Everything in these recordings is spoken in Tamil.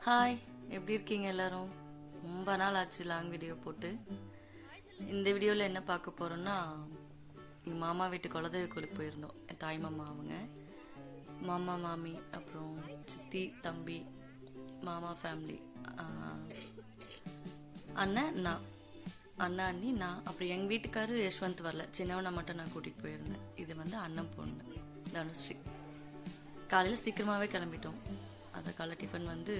ஹாய், எப்படி இருக்கீங்க எல்லாரும்? ரொம்ப நாள் ஆச்சு லாங் வீடியோ போட்டு. இந்த வீடியோவில் என்ன பார்க்க போகிறோன்னா, எங்கள் மாமா வீட்டு குலதெய்வ கோயிலுக்கு போயிருந்தோம். என் தாய் மாமா அவங்க, மாமா மாமி, அப்புறம் சித்தி தம்பி, மாமா ஃபேமிலி, அண்ணன் நான், அண்ணா அண்ணி நான், அப்புறம் எங்கள் வீட்டுக்காரரு யஷ்வந்த் வரல, சின்னவனை மட்டும் நான் கூட்டிகிட்டு போயிருந்தேன். இது வந்து அண்ணன் பொண்ணு தனுஸ்ரீ. காலையில் சீக்கிரமாகவே கிளம்பிட்டோம். அந்த காலை டிஃபன் வந்து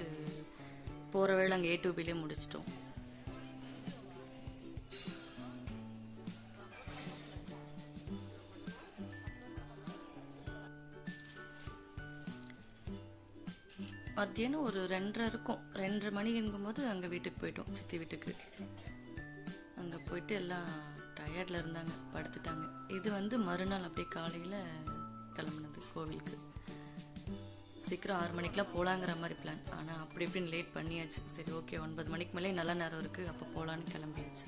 போகிற வேளை அங்கே A2Bலே முடிச்சிட்டோம். மத்தியானம் ஒரு 2:30 இருக்கும். 2:30 மணிங்கும்போது அங்கே வீட்டுக்கு போயிட்டோம், சித்தி வீட்டுக்கு. அங்கே போயிட்டு எல்லாம் டயர்டில் இருந்தாங்க, படுத்துட்டாங்க. இது வந்து மறுநாள் அப்படியே காலையில் கிளம்புனது கோவிலுக்கு. சீக்கிரம் 6 மணிக்கெலாம் போகலாங்கிற மாதிரி பிளான். ஆனால் அப்படி இப்படின்னு லேட் பண்ணியாச்சு. சரி, ஓகே, 9 மணிக்கு மேலே நல்ல நேரம் இருக்குது, அப்போ போகலான்னு கிளம்பியாச்சு.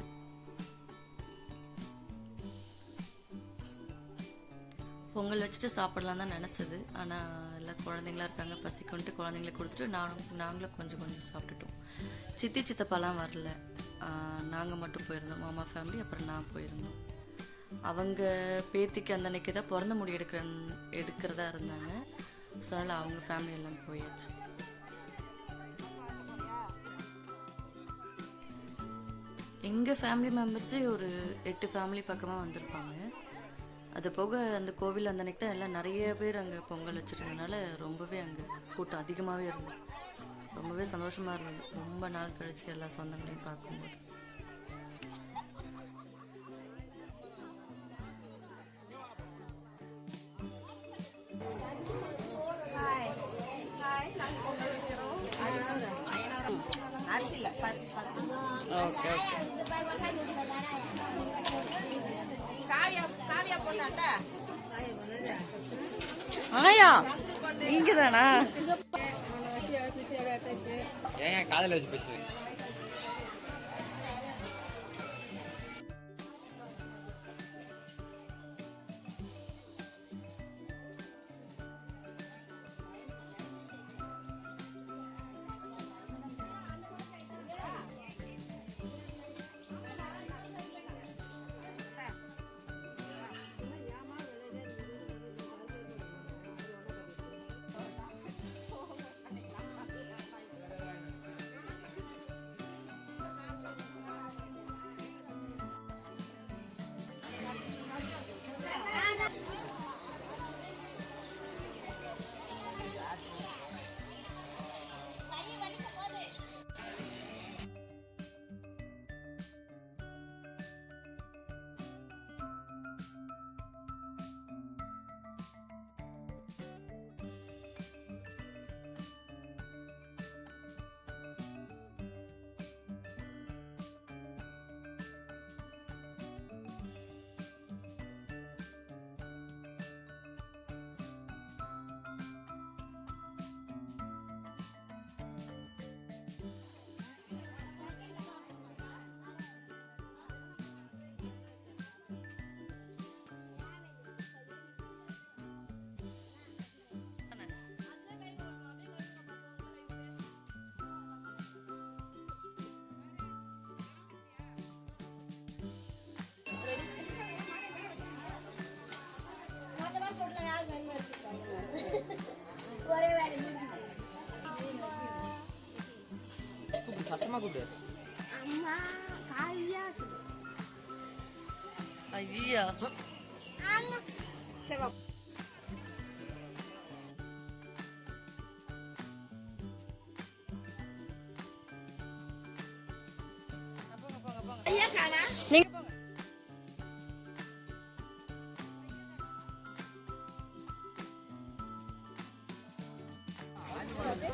பொங்கல் வச்சுட்டு சாப்பிடலாம் தான் நினச்சது. ஆனால் எல்லாம் குழந்தைங்களா இருக்காங்க, பசிக்குன்ட்டு குழந்தைங்கள கொடுத்துட்டு நாங்களும் கொஞ்சம் சாப்பிட்டுட்டோம். சித்தி சித்தப்பாலாம் வரல, நாங்கள் மட்டும் போயிருந்தோம். மாமா ஃபேமிலி, அப்புறம் நான் போயிருந்தோம். அவங்க பேத்திக்கு அந்த அன்னைக்கு தான் பிறந்த முடி எடுக்கிறதா இருந்தாங்க. ஸோ அதனால் அவங்க ஃபேமிலி எல்லாம் போயாச்சு. எங்கள் ஃபேமிலி மெம்பர்ஸே ஒரு 8 ஃபேமிலி பக்கமாக வந்திருப்பாங்க. அது போக அந்த கோவில் அந்த அன்னைக்கு தான் எல்லாம் நிறைய பேர் அங்கே பொங்கல் வச்சுருந்ததுனால ரொம்பவே அங்கே கூட்டம் அதிகமாகவே இருந்தது. ரொம்பவே சந்தோஷமாக இருந்தது, ரொம்ப நாள் கழிச்சு எல்லா சொந்தங்களையும் பார்க்கும்போது. ஓகே, ஆயா நீங்க தானா? ஏன் காதல வச்சு பேசுது? சத்தமா கூப்பிடு. அம்மா காயா சுடு. ஐயா ஆமா சேவா. ஐயா காணா நீங்க போங்க.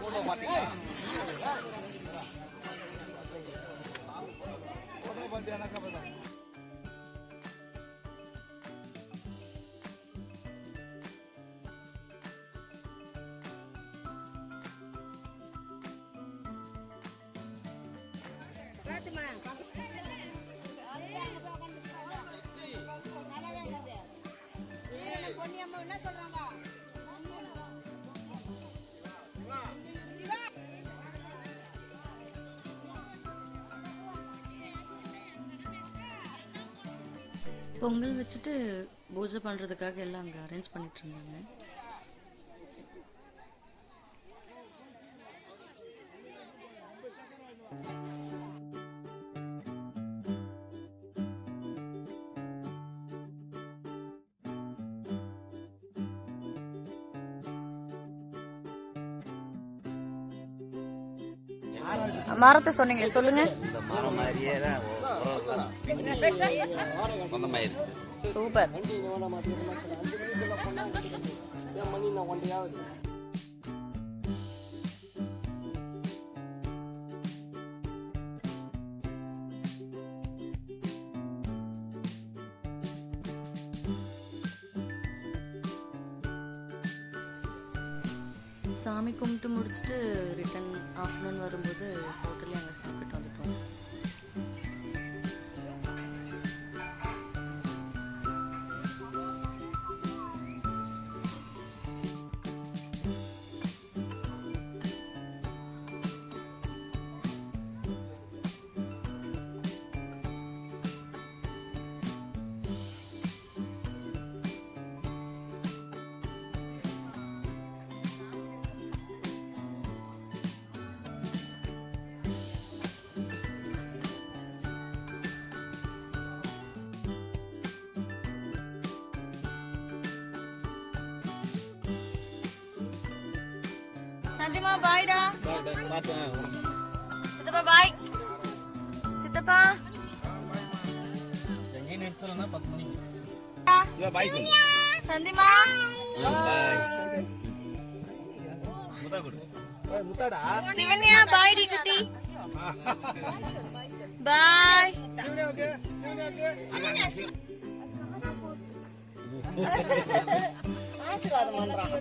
போடோ மாட்டீங்க. என்ன சொல்றாங்க? பொங்கல் வச்சுட்டு பூஜை பண்ணுறதுக்காக எல்லாம் அங்கே அரேஞ்ச் பண்ணிட்டு இருந்தாங்க. மரத்தை சொன்னீங்களே, சொல்லுங்க. இந்த மரம் மாதிரியே தான் சொந்த மாதிரி இருக்குது. சூப்பர். சாமி கும்பிட்டு முடிச்சுட்டு ரிட்டன் ஆஃப்டர்நூன் வரும்போது ஹோட்டல்லே அங்கே சாப்பிட்டு வந்துட்டோம். சந்திமா பாய்டா. சித்தப்பா பாய். சித்தப்பா சந்திமா சிவன்யா பாய்டி குட்டி பாய். ஆசீர்வாதம் பண்றான்.